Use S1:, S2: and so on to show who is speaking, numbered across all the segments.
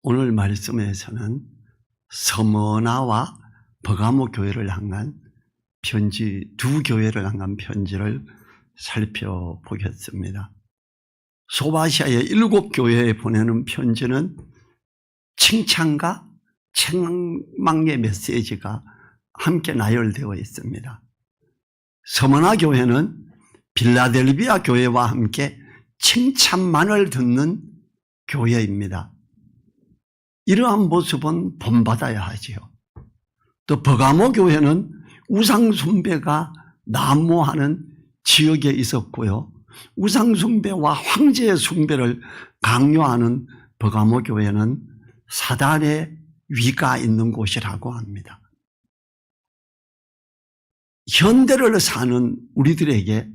S1: 오늘 말씀에서는 서머나와 버가모 교회를 향한 편지, 두 교회를 향한 편지를 살펴보겠습니다. 소아시아의 7교회에 보내는 편지는 칭찬과 책망의 메시지가 함께 나열되어 있습니다. 서머나 교회는 빌라델비아 교회와 함께 칭찬만을 듣는 교회입니다. 이러한 모습은 본받아야 하지요. 또 버가모 교회는 우상숭배가 난무하는 지역에 있었고요. 우상숭배와 황제의 숭배를 강요하는 버가모 교회는 사단의 위가 있는 곳이라고 합니다. 현대를 사는 우리들에게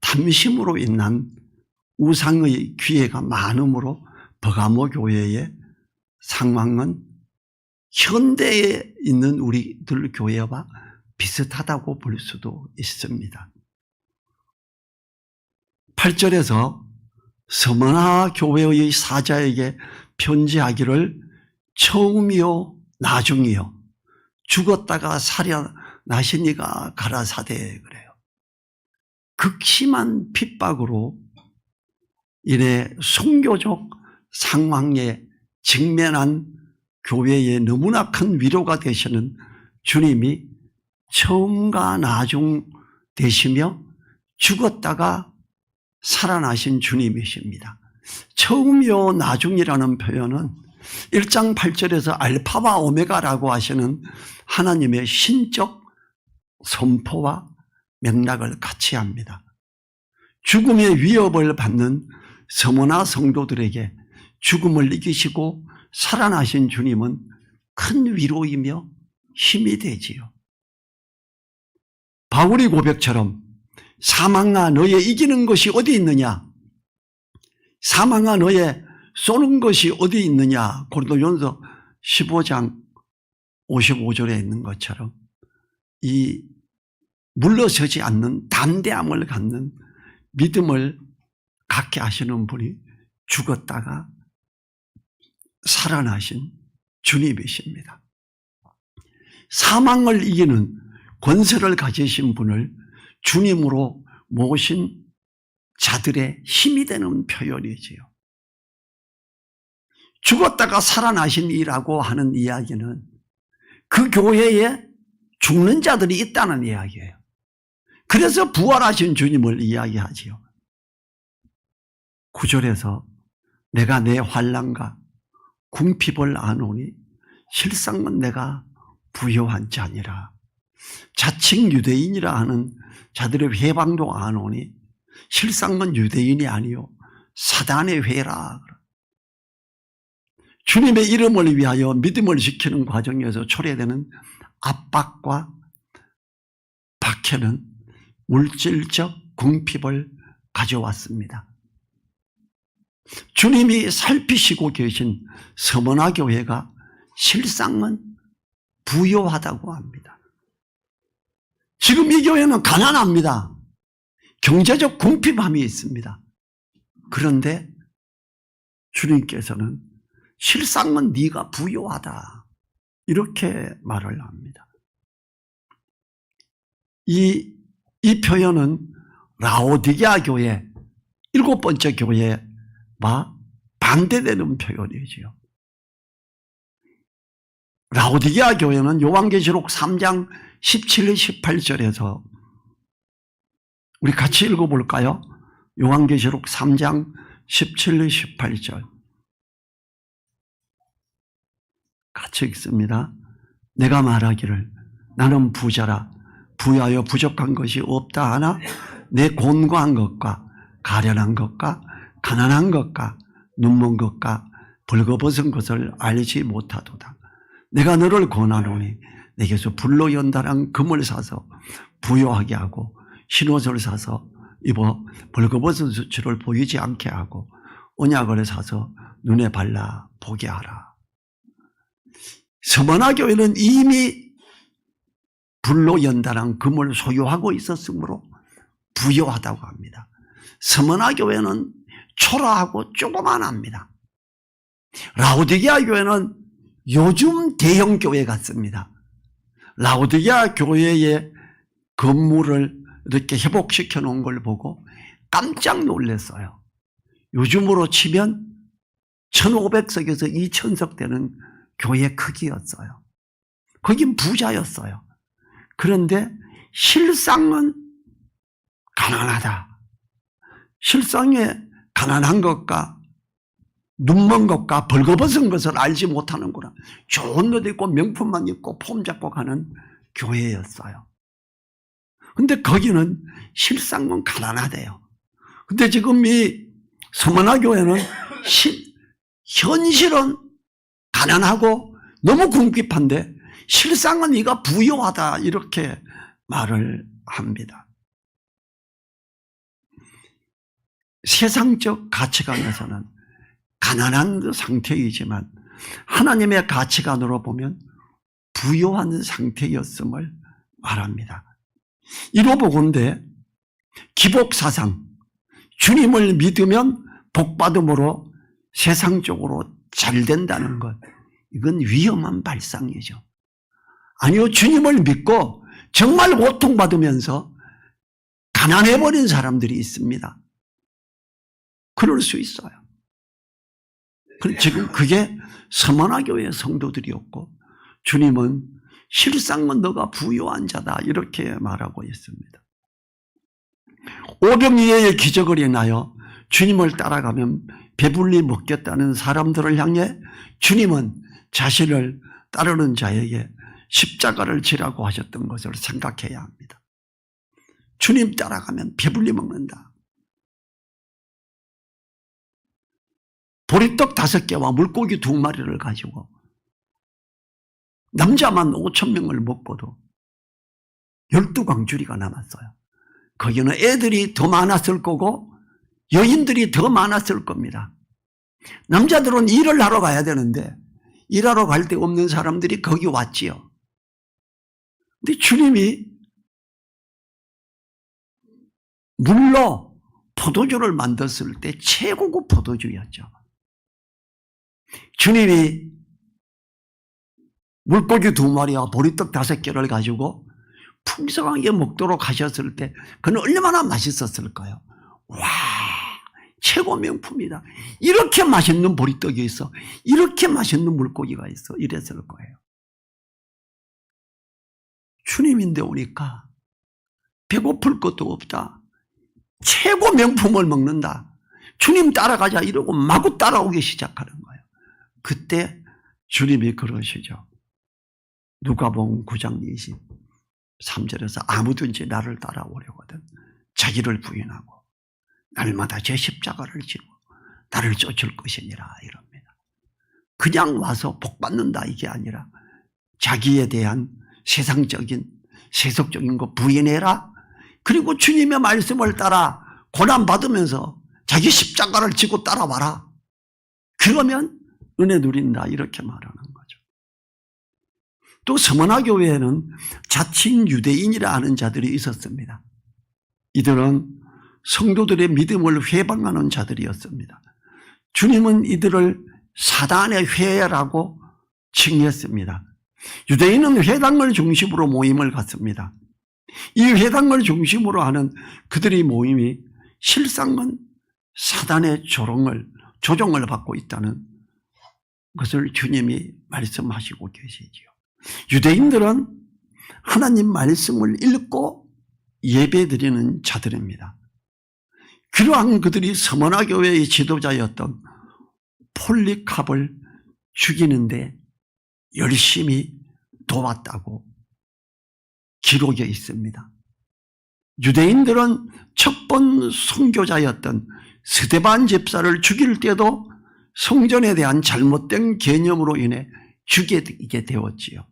S1: 탐심으로 인한 우상의 기회가 많으므로 버가모 교회의 상황은 현대에 있는 우리들 교회와 비슷하다고 볼 수도 있습니다. 8절에서 서머나 교회의 사자에게 편지하기를 처음이요 나중이요 죽었다가 살아나시니가 가라사대 그래요. 극심한 핍박으로 인해 순교적 상황에 직면한 교회에 너무나 큰 위로가 되시는 주님이 처음과 나중 되시며 죽었다가 살아나신 주님이십니다. 처음이요 나중이라는 표현은 1장 8절에서 알파와 오메가라고 하시는 하나님의 신적 선포와 맥락을 같이 합니다. 죽음의 위협을 받는 서머나 성도들에게 죽음을 이기시고 살아나신 주님은 큰 위로이며 힘이 되지요. 바울의 고백처럼 사망아 너의 이기는 것이 어디 있느냐? 사망아 너의 쏘는 것이 어디 있느냐? 고린도전서 15장 55절에 있는 것처럼 이 물러서지 않는 담대함을 갖는 믿음을 갖게 하시는 분이 죽었다가 살아나신 주님이십니다. 사망을 이기는 권세를 가지신 분을 주님으로 모신 자들의 힘이 되는 표현이지요. 죽었다가 살아나신 이라고 하는 이야기는 그 교회에 죽는 자들이 있다는 이야기예요. 그래서 부활하신 주님을 이야기하지요. 9절에서 내가 내 환난과 궁핍을 아노니 실상은 내가 부요한 자니라. 자칭 유대인이라 하는 자들의 회방도 아노니 실상은 유대인이 아니요 사단의 회라. 주님의 이름을 위하여 믿음을 지키는 과정에서 초래되는 압박과 박해는 물질적 궁핍을 가져왔습니다. 주님이 살피시고 계신 서머나 교회가 실상은 부요하다고 합니다. 지금 이 교회는 가난합니다. 경제적 궁핍함이 있습니다. 그런데 주님께서는 실상은 네가 부요하다 이렇게 말을 합니다. 이 표현은 라오디게아 교회 7번째 교회와 반대되는 표현이지요. 라오디게아 교회는 요한계시록 3장 17, 18절에서 우리 같이 읽어볼까요? 요한계시록 3장 17, 18절 같이 읽습니다. 내가 말하기를 나는 부자라 부여하여 부족한 것이 없다 하나 내 곤고한 것과 가련한 것과 가난한 것과 눈먼 것과 벌거벗은 것을 알지 못하도다. 내가 너를 권하노니 내게서 불로 연달한 금을 사서 부요하게 하고 흰옷을 사서 입어 벌거벗은 수치를 보이지 않게 하고 언약을 사서 눈에 발라 보게 하라. 서머나 교회는 이미 불로 연달한 금을 소유하고 있었으므로 부요하다고 합니다. 서머나 교회는 초라하고 조그만합니다. 라오디게아 교회는 요즘 대형 교회 같습니다. 라오디게아 교회의 건물을 이렇게 회복시켜 놓은 걸 보고 깜짝 놀랐어요. 요즘으로 치면 1500석에서 2000석 되는 교회 크기였어요. 거긴 부자였어요. 그런데 실상은 가난하다. 실상에 가난한 것과 눈먼 것과 벌거벗은 것을 알지 못하는구나. 좋은 옷 입고 명품만 입고 폼 잡고 가는 교회였어요. 근데 거기는 실상은 가난하대요. 근데 지금 이 서머나 교회는 현실은 가난하고 너무 궁핍한데 실상은 네가 부유하다 이렇게 말을 합니다. 세상적 가치관에서는 가난한 상태이지만 하나님의 가치관으로 보면 부유한 상태였음을 말합니다. 이로 보건대 기복사상, 주님을 믿으면 복받음으로 세상적으로 잘 된다는 것, 이건 위험한 발상이죠. 아니요, 주님을 믿고 정말 고통받으면서 가난해버린 사람들이 있습니다. 그럴 수 있어요. 지금 그게 서머나 교회 성도들이었고 주님은 실상은 너가 부유한 자다 이렇게 말하고 있습니다. 오병이어의 기적을 인하여 주님을 따라가면 배불리 먹겠다는 사람들을 향해 주님은 자신을 따르는 자에게 십자가를 지라고 하셨던 것을 생각해야 합니다. 주님 따라가면 배불리 먹는다. 보리떡 5개와 물고기 2마리를 가지고 남자만 5,000명을 먹고도 12광주리가 남았어요. 거기는 애들이 더 많았을 거고 여인들이 더 많았을 겁니다. 남자들은 일을 하러 가야 되는데 일하러 갈 데 없는 사람들이 거기 왔지요. 근데 주님이 물로 포도주를 만들었을 때 최고급 포도주였죠. 주님이 물고기 2마리와 보리떡 5개를 가지고 풍성하게 먹도록 하셨을 때 그는 얼마나 맛있었을까요? 와, 최고 명품이다. 이렇게 맛있는 보리떡이 있어. 이렇게 맛있는 물고기가 있어. 이랬을 거예요. 주님인데 오니까 배고플 것도 없다. 최고 명품을 먹는다. 주님 따라가자 이러고 마구 따라오기 시작하는 거예요. 그때 주님이 그러시죠. 누가복음 9장 23절에서 아무든지 나를 따라오려거든 자기를 부인하고 날마다 제 십자가를 지고 나를 쫓을 것이니라 이럽니다. 그냥 와서 복 받는다 이게 아니라 자기에 대한 세상적인 세속적인 거 부인해라. 그리고 주님의 말씀을 따라 고난받으면서 자기 십자가를 지고 따라와라. 그러면 은혜 누린다 이렇게 말하는 거죠. 또 서머나 교회에는 자칭 유대인이라 하는 자들이 있었습니다. 이들은 성도들의 믿음을 회방하는 자들이었습니다. 주님은 이들을 사단의 회라고 칭했습니다. 유대인은 회당을 중심으로 모임을 갖습니다. 이 회당을 중심으로 하는 그들의 모임이 실상은 사단의 조종을 받고 있다는 것을 주님이 말씀하시고 계시지요. 유대인들은 하나님 말씀을 읽고 예배드리는 자들입니다. 그러한 그들이 서머나 교회의 지도자였던 폴리캅을 죽이는데 열심히 도왔다고 기록에 있습니다. 유대인들은 첫 번 선교자였던 스데반 집사를 죽일 때도 성전에 대한 잘못된 개념으로 인해 죽이게 되었지요.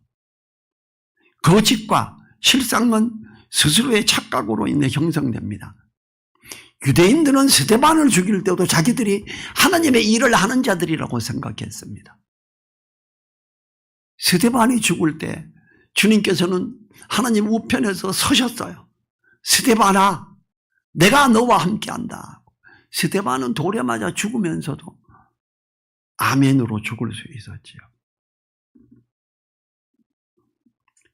S1: 거짓과 실상은 스스로의 착각으로 인해 형성됩니다. 유대인들은 스데반을 죽일 때도 자기들이 하나님의 일을 하는 자들이라고 생각했습니다. 스데반이 죽을 때 주님께서는 하나님 우편에서 서셨어요. 스데반아, 내가 너와 함께한다. 스데반은 돌에 맞아 죽으면서도 아멘으로 죽을 수 있었지요.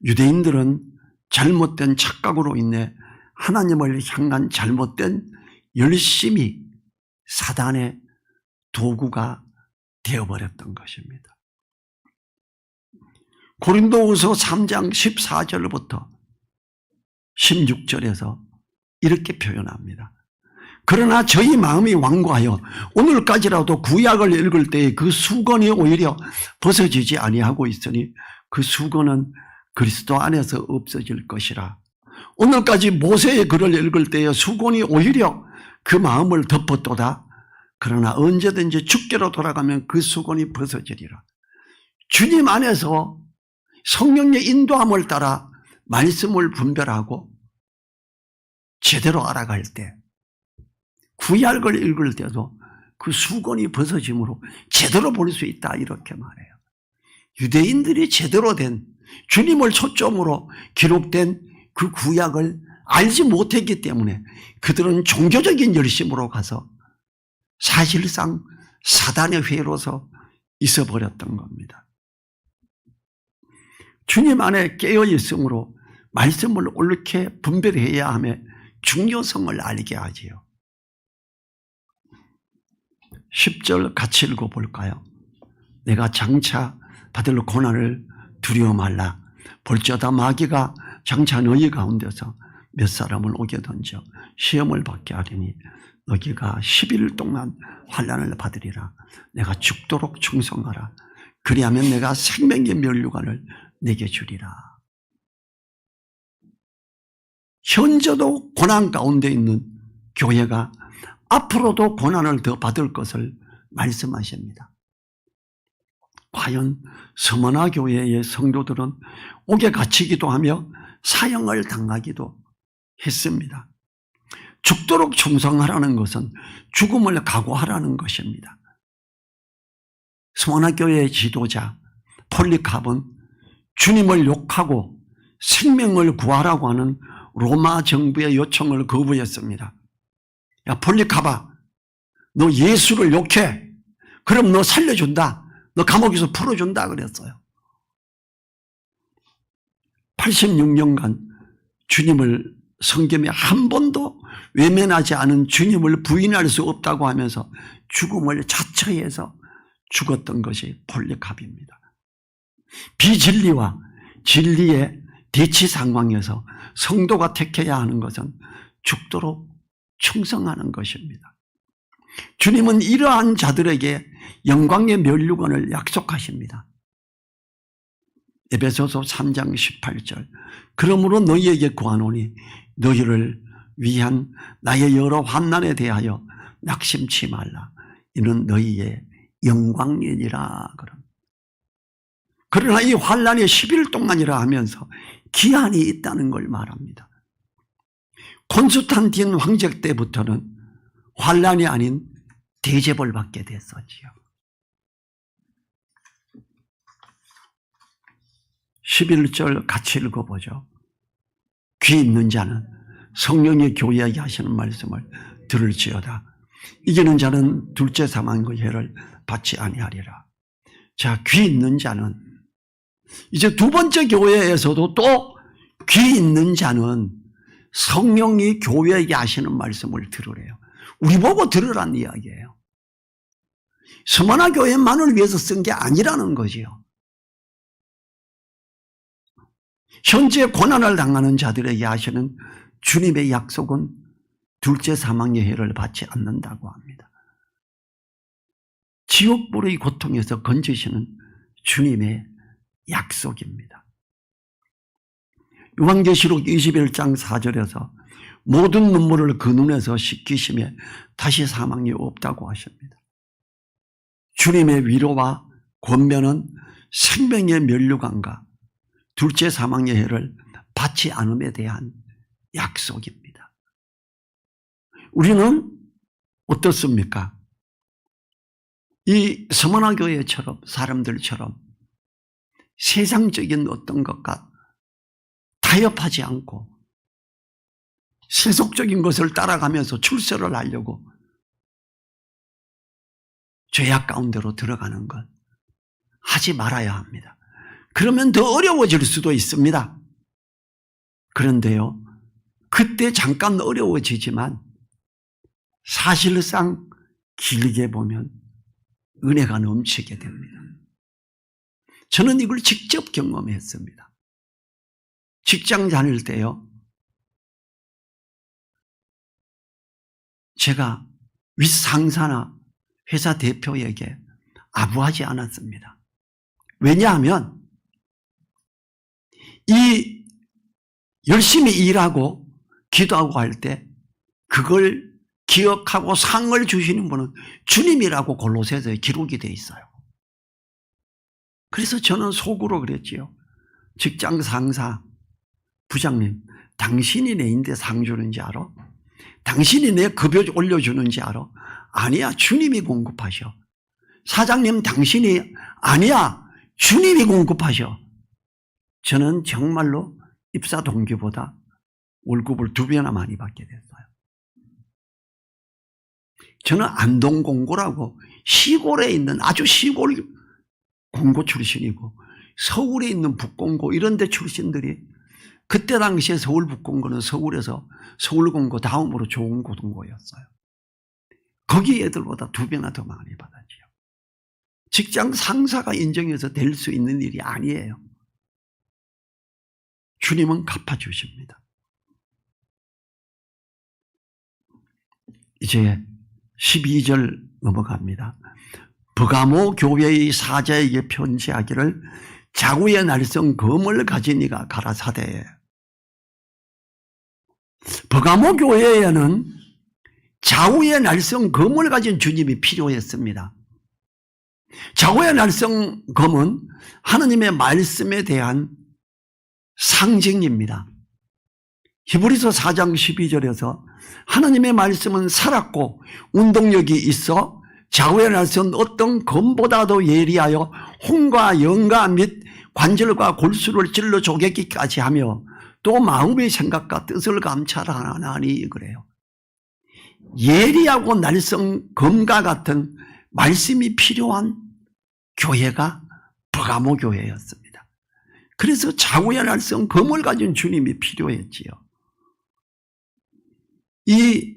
S1: 유대인들은 잘못된 착각으로 인해 하나님을 향한 잘못된 열심이 사단의 도구가 되어버렸던 것입니다. 고린도후서 3장 14절부터 16절에서 이렇게 표현합니다. 그러나 저희 마음이 완고하여 오늘까지라도 구약을 읽을 때에 그 수건이 오히려 벗어지지 아니하고 있으니 그 수건은 그리스도 안에서 없어질 것이라. 오늘까지 모세의 글을 읽을 때에 수건이 오히려 그 마음을 덮었도다. 그러나 언제든지 주께로 돌아가면 그 수건이 벗어지리라. 주님 안에서 성령의 인도함을 따라 말씀을 분별하고 제대로 알아갈 때, 구약을 읽을 때도 그 수건이 벗어짐으로 제대로 볼 수 있다, 이렇게 말해요. 유대인들이 제대로 된 주님을 초점으로 기록된 그 구약을 알지 못했기 때문에 그들은 종교적인 열심으로 가서 사실상 사단의 회로서 있어버렸던 겁니다. 주님 안에 깨어 있으므로 말씀을 옳게 분별해야 함의 중요성을 알게 하지요. 10절 같이 읽어볼까요? 내가 장차 받을 고난을 두려워 말라. 볼지어다 마귀가 장차 너희 가운데서 몇 사람을 오게 던져 시험을 받게 하리니 너희가 10일 동안 환난을 받으리라. 내가 죽도록 충성하라. 그리하면 내가 생명의 면류관을 내게 주리라. 현재도 고난 가운데 있는 교회가 앞으로도 고난을 더 받을 것을 말씀하십니다. 과연 서머나 교회의 성도들은 옥에 갇히기도 하며 사형을 당하기도 했습니다. 죽도록 충성하라는 것은 죽음을 각오하라는 것입니다. 서머나 교회의 지도자 폴리캅은 주님을 욕하고 생명을 구하라고 하는 로마 정부의 요청을 거부했습니다. 야, 폴리캅아, 너 예수를 욕해. 그럼 너 살려준다. 너 감옥에서 풀어준다 그랬어요. 86년간 주님을 성경에 한 번도 외면하지 않은 주님을 부인할 수 없다고 하면서 죽음을 자처해서 죽었던 것이 폴리캅입니다. 비진리와 진리의 대치 상황에서 성도가 택해야 하는 것은 죽도록 충성하는 것입니다. 주님은 이러한 자들에게 영광의 면류관을 약속하십니다. 에베소서 3장 18절 그러므로 너희에게 구하노니 너희를 위한 나의 여러 환난에 대하여 낙심치 말라. 이는 너희의 영광이니라. 그러나 이 환난이 10일 동안이라 하면서 기한이 있다는 걸 말합니다. 콘스탄틴 황제 때부터는 환난이 아닌 대접을 받게 됐었지요. 11절 같이 읽어보죠. 귀 있는 자는 성령이 교회에게 하시는 말씀을 들을지어다. 이기는 자는 둘째 사망의 해를 받지 아니하리라. 자, 귀 있는 자는 이제 두 번째 교회에서도 또 귀 있는 자는 성령이 교회에게 하시는 말씀을 들으래요. 우리 보고 들으라는 이야기예요. 서머나 교회만을 위해서 쓴 게 아니라는 거지요. 현재 고난을 당하는 자들에게 하시는 주님의 약속은 둘째 사망의 해를 받지 않는다고 합니다. 지옥불의 고통에서 건지시는 주님의 약속입니다. 요한계시록 21장 4절에서 모든 눈물을 그 눈에서 씻기심에 다시 사망이 없다고 하십니다. 주님의 위로와 권면은 생명의 면류관과 둘째 사망의 해를 받지 않음에 대한 약속입니다. 우리는 어떻습니까? 이 서머나 교회처럼 사람들처럼 세상적인 어떤 것과 타협하지 않고 세속적인 것을 따라가면서 출세를 하려고 죄악 가운데로 들어가는 것 하지 말아야 합니다. 그러면 더 어려워질 수도 있습니다. 그런데요, 그때 잠깐 어려워지지만 사실상 길게 보면 은혜가 넘치게 됩니다. 저는 이걸 직접 경험했습니다. 직장 다닐 때요, 제가 윗상사나 회사 대표에게 아부하지 않았습니다. 왜냐하면 이 열심히 일하고 기도하고 할 때 그걸 기억하고 상을 주시는 분은 주님이라고 골로새서에 기록이 되어 있어요. 그래서 저는 속으로 그랬지요. 직장 상사, 부장님, 당신이 내인데 상 주는지 알아? 당신이 내 급여 올려주는지 알아? 아니야, 주님이 공급하셔. 사장님, 당신이 아니야, 주님이 공급하셔. 저는 정말로 입사 동기보다 월급을 2배나 많이 받게 됐어요. 저는 안동공고라고 시골에 있는 아주 시골 공고 출신이고 서울에 있는 북공고 이런 데 출신들이 그때 당시에 서울 북공고는 서울에서 서울공고 다음으로 좋은 고등고였어요. 거기 애들보다 2배나 더 많이 받았지요. 직장 상사가 인정해서 될 수 있는 일이 아니에요. 주님은 갚아주십니다. 이제 12절 넘어갑니다. 버가모 교회의 사자에게 편지하기를 자구의 날성 검을 가진 이가 가라사대. 버가모 교회에는 좌우의 날성 검을 가진 주님이 필요했습니다. 좌우의 날성 검은 하나님의 말씀에 대한 상징입니다. 히브리서 4장 12절에서 하나님의 말씀은 살았고 운동력이 있어 좌우의 날선 어떤 검보다도 예리하여 혼과 영과 및 관절과 골수를 찔러 쪼개기까지 하며 또 마음의 생각과 뜻을 감찰하나니 그래요. 예리하고 날성 검과 같은 말씀이 필요한 교회가 버가모 교회였습니다. 그래서 좌우의 날성 검을 가진 주님이 필요했지요. 이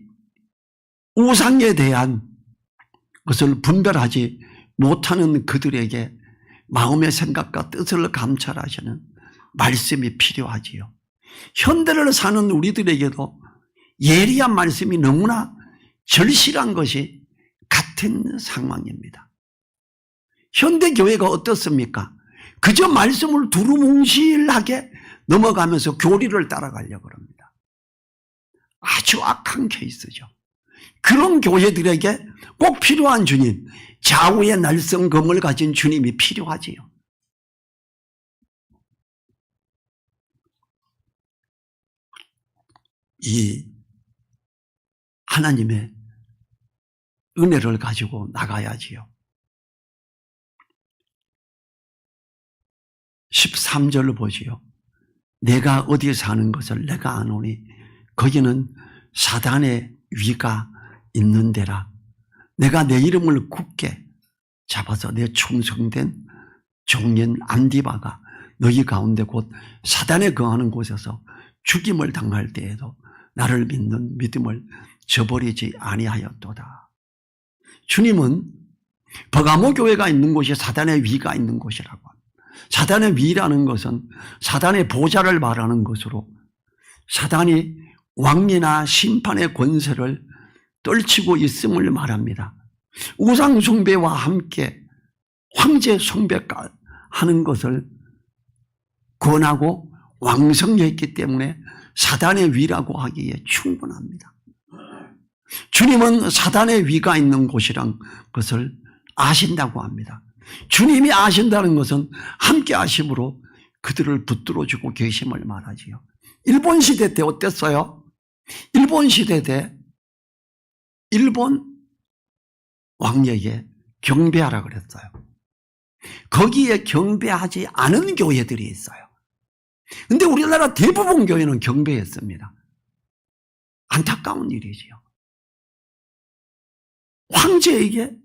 S1: 우상에 대한 것을 분별하지 못하는 그들에게 마음의 생각과 뜻을 감찰하시는 말씀이 필요하지요. 현대를 사는 우리들에게도 예리한 말씀이 너무나 절실한 것이 같은 상황입니다. 현대교회가 어떻습니까? 그저 말씀을 두루뭉실하게 넘어가면서 교리를 따라가려고 합니다. 아주 악한 케이스죠. 그런 교회들에게 꼭 필요한 주님, 좌우의 날성검을 가진 주님이 필요하지요. 이 하나님의 은혜를 가지고 나가야지요. 13절로 보지요. 내가 어디에 사는 것을 내가 아노니 거기는 사단의 위가 있는 데라. 내가 내 이름을 굳게 잡아서 내 충성된 종년 안디바가 너희 가운데 곧 사단에 거하는 곳에서 죽임을 당할 때에도 나를 믿는 믿음을 저버리지 아니하였도다. 주님은 버가모 교회가 있는 곳이 사단의 위가 있는 곳이라고 합니다. 사단의 위라는 것은 사단의 보좌를 말하는 것으로 사단이 왕리나 심판의 권세를 떨치고 있음을 말합니다. 우상 숭배와 함께 황제 숭배하는 것을 권하고 왕성했기 때문에 사단의 위라고 하기에 충분합니다. 주님은 사단의 위가 있는 곳이란 것을 아신다고 합니다. 주님이 아신다는 것은 함께 하심으로 그들을 붙들어주고 계심을 말하지요. 일본 시대 때 어땠어요? 일본 시대 때 일본 왕에게 경배하라 그랬어요. 거기에 경배하지 않은 교회들이 있어요. 근데 우리나라 대부분 교회는 경배했습니다. 안타까운 일이지요. 황제에게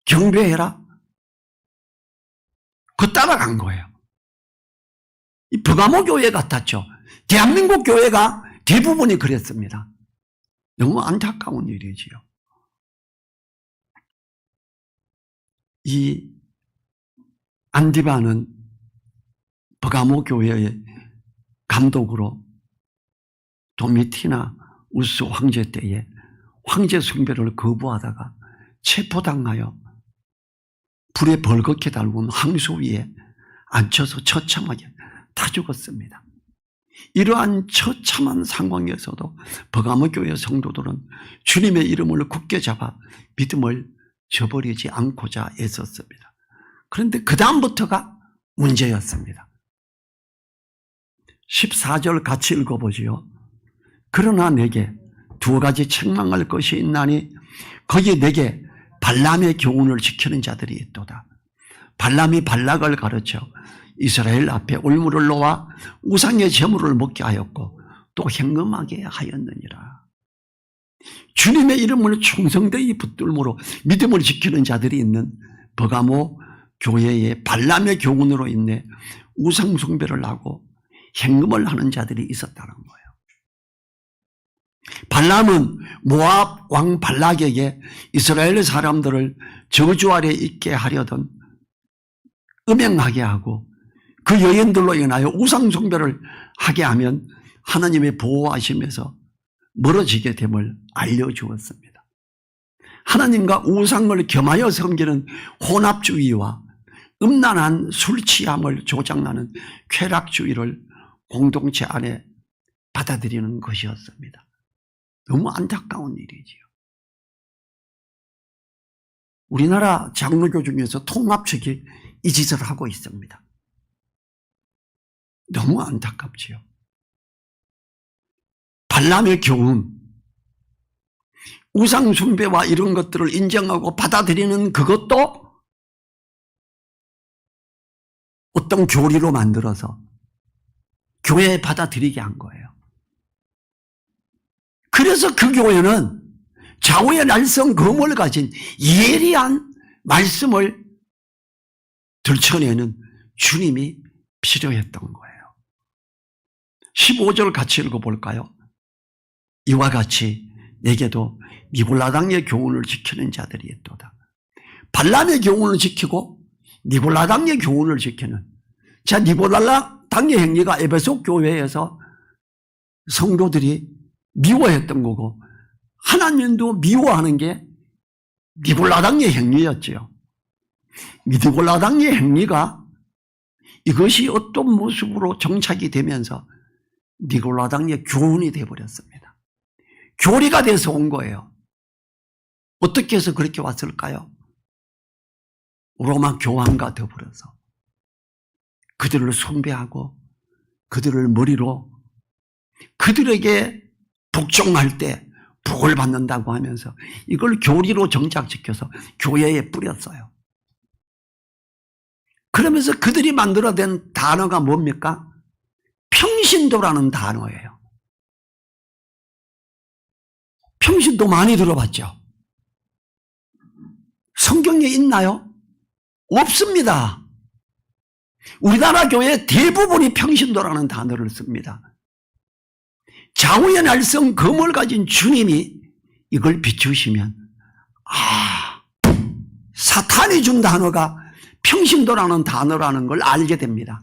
S1: 경배해라. 그 따라간 거예요. 이 버가모 교회 같았죠. 대한민국 교회가 대부분이 그랬습니다. 너무 안타까운 일이지요. 이 안디바는 버가모 교회의 감독으로 도미티나 우스 황제 때에 황제 숭배를 거부하다가 체포당하여 불에 벌겋게 달군 항소 위에 앉혀서 처참하게 다 죽었습니다. 이러한 처참한 상황에서도 버가모 교회 성도들은 주님의 이름을 굳게 잡아 믿음을 저버리지 않고자 애썼습니다. 그런데 그 다음부터가 문제였습니다. 14절 같이 읽어보지요. 그러나 내게 두 가지 책망할 것이 있나니 거기에 내게 발람의 교훈을 지키는 자들이 있도다. 발람이 발락을 가르쳐 이스라엘 앞에 올무를 놓아 우상의 제물을 먹게 하였고 또 행음하게 하였느니라. 주님의 이름을 충성되이 붙들므로 믿음을 지키는 자들이 있는 버가모 교회의 발람의 교훈으로 인해 우상 숭배를 하고 행음을 하는 자들이 있었다는 거예요. 발람은 모압 왕 발락에게 이스라엘 사람들을 저주 아래 있게 하려던 음행하게 하고 그 여인들로 인하여 우상 숭배를 하게 하면 하나님의 보호하심에서 멀어지게 됨을 알려주었습니다. 하나님과 우상을 겸하여 섬기는 혼합주의와 음란한 술 취함을 조장하는 쾌락주의를 공동체 안에 받아들이는 것이었습니다. 너무 안타까운 일이지요. 우리나라 장로교 중에서 통합 측이 이 짓을 하고 있습니다. 너무 안타깝지요. 발람의 교훈, 우상 숭배와 이런 것들을 인정하고 받아들이는 그것도 어떤 교리로 만들어서 교회에 받아들이게 한 거예요. 그래서 그 교회는 좌우의 날성 검을 가진 예리한 말씀을 들춰내는 주님이 필요했던 거예요. 15절 같이 읽어볼까요? 이와 같이 내게도 니골라당의 교훈을 지키는 자들이 있도다. 발람의 교훈을 지키고 니골라당의 교훈을 지키는, 자, 니골라당의 행위가 에베소 교회에서 성도들이 미워했던 거고 하나님도 미워하는 게 니골라당의 행위였지요. 니골라당의 행위가 이것이 어떤 모습으로 정착이 되면서 니골라당의 교훈이 되어버렸습니다. 교리가 돼서 온 거예요. 어떻게 해서 그렇게 왔을까요? 로마 교황과 더불어서 그들을 숭배하고 그들을 머리로 그들에게 복종할 때 복을 받는다고 하면서 이걸 교리로 정착시켜서 교회에 뿌렸어요. 그러면서 그들이 만들어낸 단어가 뭡니까? 평신도라는 단어예요. 평신도 많이 들어봤죠? 성경에 있나요? 없습니다. 우리나라 교회 대부분이 평신도라는 단어를 씁니다. 좌우의 날성 검을 가진 주님이 이걸 비추시면 사탄이 준 단어가 평신도라는 단어라는 걸 알게 됩니다.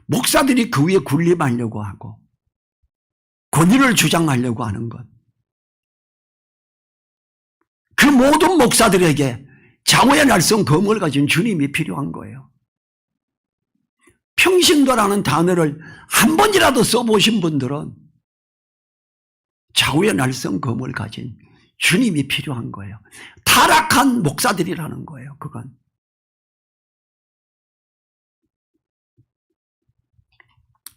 S1: 목사들이 그 위에 군림하려고 하고 권위를 주장하려고 하는 것, 그 모든 목사들에게 좌우의 날성 검을 가진 주님이 필요한 거예요. 평신도라는 단어를 한 번이라도 써보신 분들은 좌우의 날성 검을 가진 주님이 필요한 거예요. 타락한 목사들이라는 거예요. 그건.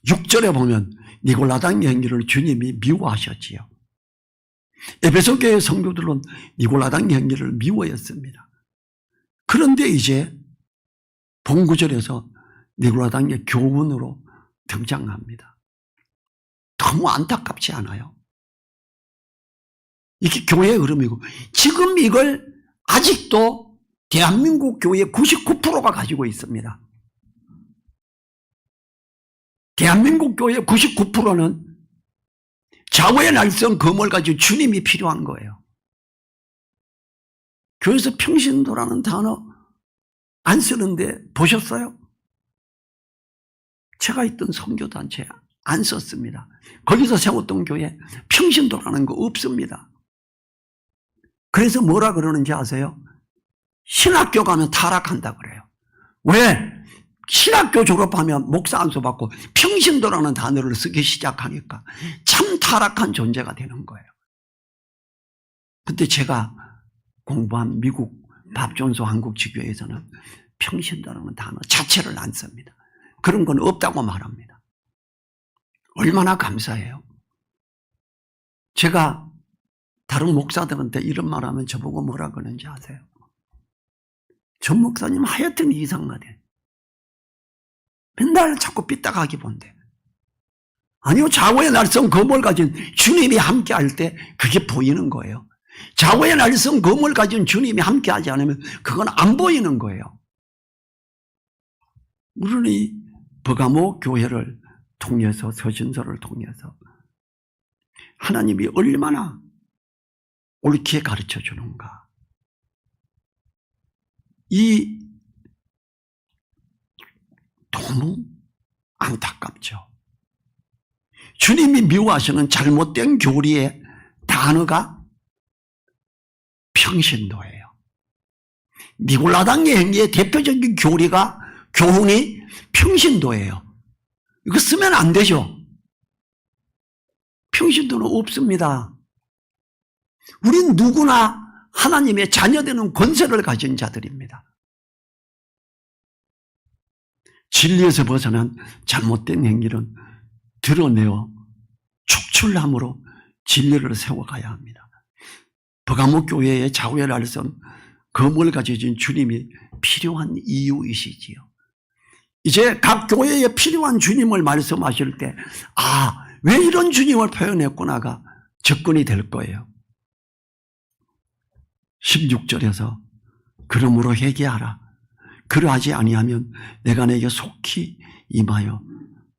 S1: 육절에 보면 니골라당의 행위를 주님이 미워하셨지요. 에베소 교회 성도들은 니골라당의 행위를 미워했습니다. 그런데 이제 본구절에서 니골라당의 교훈으로 등장합니다. 너무 안타깝지 않아요? 이게 교회의 흐름이고 지금 이걸 아직도 대한민국 교회 99%가 가지고 있습니다. 대한민국 교회 99%는 좌우의 날선 검을 가지고 주님이 필요한 거예요. 교회에서 평신도라는 단어 안 쓰는데 보셨어요? 제가 있던 선교단체 안 썼습니다. 거기서 세웠던 교회 평신도라는 거 없습니다. 그래서 뭐라 그러는지 아세요? 신학교 가면 타락한다 그래요. 왜? 신학교 졸업하면 목사 안수 받고 평신도라는 단어를 쓰기 시작하니까 참 타락한 존재가 되는 거예요. 근데 제가 공부한 미국 밥존소 한국지교회에서는 평신도라는 단어 자체를 안 씁니다. 그런 건 없다고 말합니다. 얼마나 감사해요. 제가 다른 목사들한테 이런 말하면 저보고 뭐라 그러는지 아세요? 전 목사님 하여튼 이상하대. 맨날 자꾸 삐딱하게 본대. 아니요, 좌우의 날선 검을 가진 주님이 함께할 때 그게 보이는 거예요. 좌우의 날선 검을 가진 주님이 함께하지 않으면 그건 안 보이는 거예요. 우리는 이 버가모 교회를 통해서, 서신서를 통해서 하나님이 얼마나 옳게 가르쳐 주는가. 이 너무 안타깝죠. 주님이 미워하시는 잘못된 교리의 단어가 평신도예요. 니골라당의 행위의 대표적인 교훈이 평신도예요. 이거 쓰면 안 되죠. 평신도는 없습니다. 우린 누구나 하나님의 자녀되는 권세를 가진 자들입니다. 진리에서 벗어난 잘못된 행위는 드러내어 축출함으로 진리를 세워가야 합니다. 버가모 교회의 좌우의 날선 검을 가지신 주님이 필요한 이유이시지요. 이제 각 교회에 필요한 주님을 말씀하실 때, 왜 이런 주님을 표현했구나가 접근이 될 거예요. 16절에서 그러므로 회개하라. 그러하지 아니하면 내가 내게 속히 임하여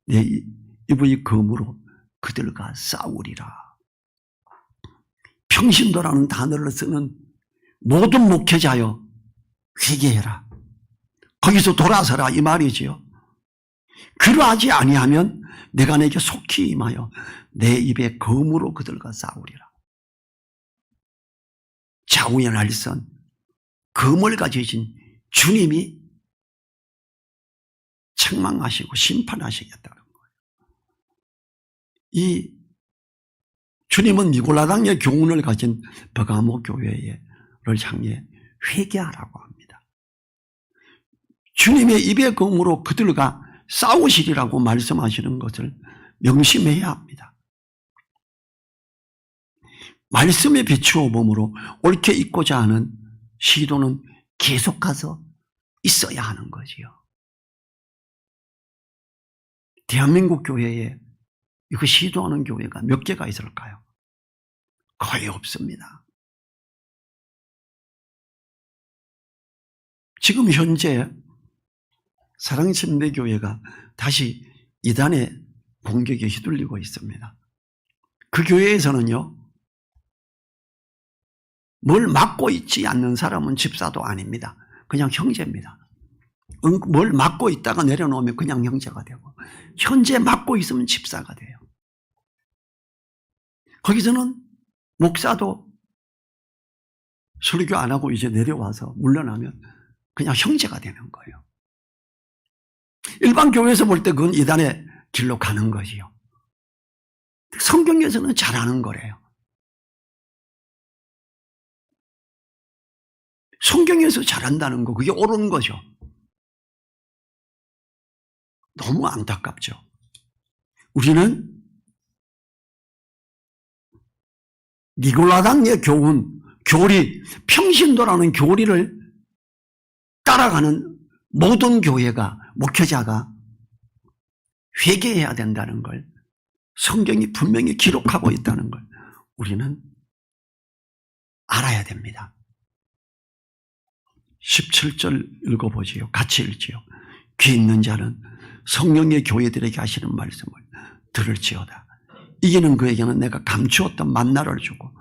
S1: 내 입의 검으로 그들과 싸우리라. 평신도라는 단어를 쓰는 모든 목회자여 회개해라. 거기서 돌아서라 이 말이지요. 그러하지 아니하면 내가 내게 속히 임하여 내 입의 검으로 그들과 싸우리라. 좌우의 날선 검을 가지신 주님이 책망하시고 심판하시겠다는 거예요. 이 주님은 니골라당의 교훈을 가진 버가모 교회를 향해 회개하라고 합니다. 주님의 입의 검으로 그들과 싸우시리라고 말씀하시는 것을 명심해야 합니다. 말씀에 비추어 봄으로 옳게 있고자 하는 시도는 계속해서 있어야 하는 거지요. 대한민국 교회에 이거 시도하는 교회가 몇 개가 있을까요? 거의 없습니다. 지금 현재 사랑침례교회가 다시 이단의 공격에 휘둘리고 있습니다. 그 교회에서는요, 뭘 맡고 있지 않는 사람은 집사도 아닙니다. 그냥 형제입니다. 뭘 맡고 있다가 내려놓으면 그냥 형제가 되고, 현재 맡고 있으면 집사가 돼요. 거기서는 목사도 설교 안 하고 이제 내려와서 물러나면 그냥 형제가 되는 거예요. 일반 교회에서 볼 때 그건 이단의 길로 가는 것이요. 성경에서는 잘하는 거래요. 성경에서 잘한다는 거, 그게 옳은 거죠. 너무 안타깝죠. 우리는 니골라당의 교리, 평신도라는 교리를 따라가는 모든 교회가, 목회자가 회개해야 된다는 걸 성경이 분명히 기록하고 있다는 걸 우리는 알아야 됩니다. 17절 읽어보지요. 같이 읽지요. 귀 있는 자는 성령의 교회들에게 하시는 말씀을 들을지어다. 이기는 그에게는 내가 감추었던 만나를 주고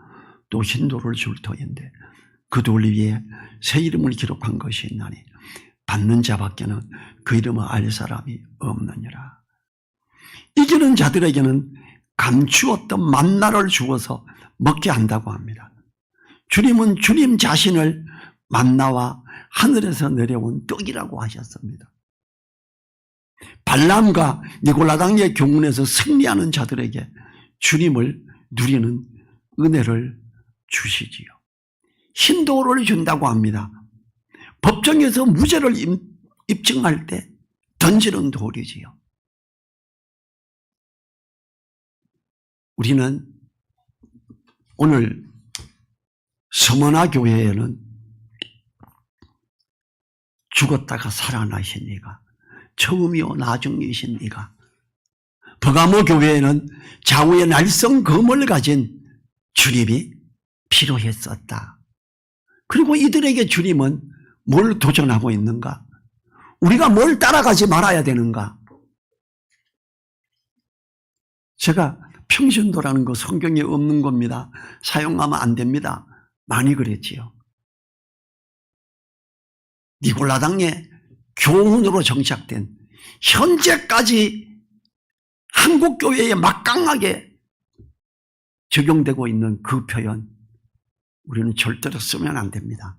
S1: 또 흰돌을 줄 터인데 그 돌 위에 새 이름을 기록한 것이 있나니 받는 자밖에는 그 이름을 알 사람이 없느니라. 이기는 자들에게는 감추었던 만나를 주어서 먹게 한다고 합니다. 주님은 주님 자신을 만나와 하늘에서 내려온 떡이라고 하셨습니다. 발람과 니골라당의 교훈에서 승리하는 자들에게 주님을 누리는 은혜를 주시지요. 흰돌을 준다고 합니다. 법정에서 무죄를 입증할 때 던지는 돌이지요. 우리는 오늘 서머나 교회에는 죽었다가 살아나신 이가 처음이요 나중이신 이가, 버가모 교회에는 좌우의 날성검을 가진 주님이 필요했었다. 그리고 이들에게 주님은 뭘 도전하고 있는가? 우리가 뭘 따라가지 말아야 되는가? 제가 평신도라는 거 성경에 없는 겁니다. 사용하면 안 됩니다. 많이 그랬지요. 니골라당의 교훈으로 정착된 현재까지 한국교회에 막강하게 적용되고 있는 그 표현, 우리는 절대로 쓰면 안 됩니다.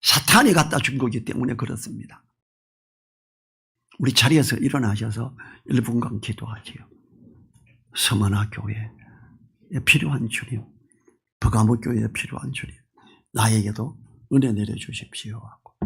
S1: 사탄이 갖다 준 거기 때문에 그렇습니다. 우리 자리에서 일어나셔서 1분간 기도하지요. 서머나 교회에 필요한 주님, 버가모 교회에 필요한 주님, 나에게도 은혜 내려주십시오 하고.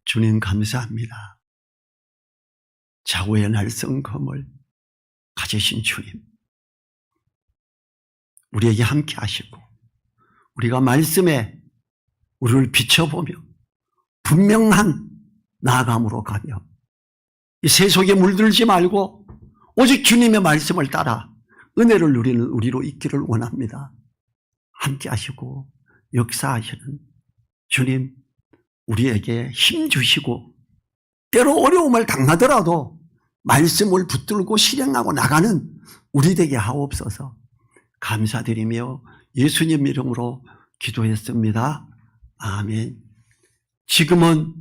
S1: 주님 감사합니다. 좌우의 날성검을 가지신 주님, 우리에게 함께 하시고 우리가 말씀에 우리를 비춰보며 분명한 나아감으로 가며 이 세속에 물들지 말고 오직 주님의 말씀을 따라 은혜를 누리는 우리로 있기를 원합니다. 함께 하시고 역사하시는 주님, 우리에게 힘 주시고 때로 어려움을 당하더라도 말씀을 붙들고 실행하고 나가는 우리 되게 하옵소서. 감사드리며 예수님 이름으로 기도했습니다. 아멘. 지금은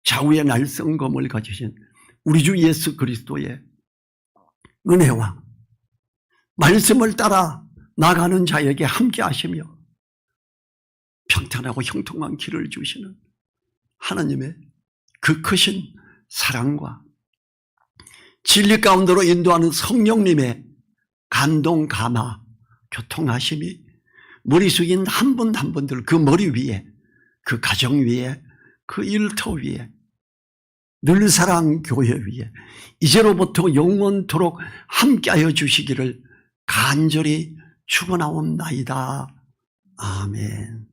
S1: 좌우의 날성검을 가지신 우리 주 예수 그리스도의 은혜와 말씀을 따라 나가는 자에게 함께 하시며 평탄하고 형통한 길을 주시는 하나님의 그 크신 사랑과 진리 가운데로 인도하는 성령님의 감동, 감화, 교통하심이 머리 숙인 한 분 한 분들 그 머리 위에, 그 가정 위에, 그 일터 위에, 늘사랑 교회 위에 이제로부터 영원토록 함께하여 주시기를 간절히 축원하옵나이다. 아멘.